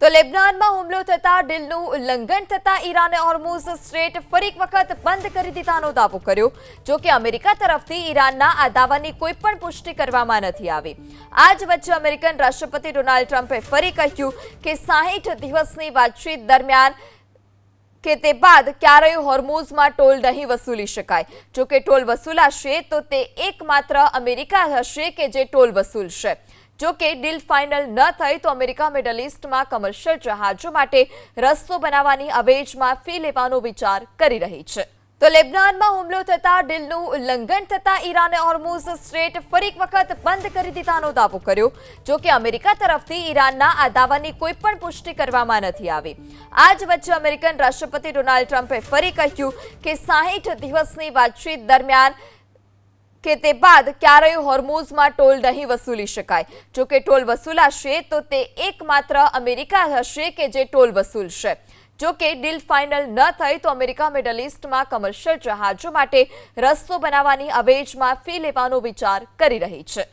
તો લેબનાનમાં હુમલો થતા ડીલનું ઉલ્લંઘન થતા ઈરાને હોર્મુઝ સ્ટ્રેટ ફરી એક વખત બંધ કરી દીધાનો દાવો કર્યો। જો કે અમેરિકા તરફથી ઈરાનના આ દાવાની કોઈ પણ પુષ્ટિ કરવામાં નથી આવી। આ જ વચ્ચે અમેરિકન રાષ્ટ્રપતિ ડોનાલ્ડ ટ્રમ્પે ફરી કહ્યું કે 60 દિવસની વાતચીત દરમિયાન કે તે બાદ ક્યારેય હોર્મુઝમાં ટોલ નહીં વસૂલી શકાય। જો કે ટોલ વસૂલાશે તો તે એકમાત્ર અમેરિકા હશે કે જે ટોલ વસૂલશે। જો કે ડીલ ફાઇનલ ન થઈ તો અમેરિકા મિડલ ઈસ્ટમાં કમર્શિયલ જહાજો માટે રસ્તો બનાવવાની અવેજમાં ફી લેવાનો વિચાર કરી રહી છે। તો લેબનાનમાં હુમલો થતા ડીલનું ઉલ્લંઘન થતા ઈરાને હોર્મુઝ સ્ટ્રેટ ફરી એક વખત બંધ કરી દીધાનો દાવો કર્યો। જો કે અમેરિકા તરફથી ઈરાનના આ દાવાની કોઈ પણ પુષ્ટિ કરવામાં નથી આવી। આ જ વચ્ચે અમેરિકન રાષ્ટ્રપતિ ડોનાલ્ડ ટ્રમ્પે ફરી કહ્યું કે 60 દિવસની વાતચીત દરમિયાન કે તે બાદ ક્યારેય હોર્મુઝમાં ટોલ નહીં વસૂલી શકાય। જો કે ટોલ વસૂલાશે તો તે એકમાત્ર અમેરિકા હશે કે જે ટોલ વસૂલશે। જો કે ડીલ ફાઇનલ ન થઈ તો અમેરિકા મિડલ ઈસ્ટમાં કમર્શિયલ જહાજો માટે રસ્તો બનાવવાની અવેજમાં ફી લેવાનો વિચાર કરી રહી છે।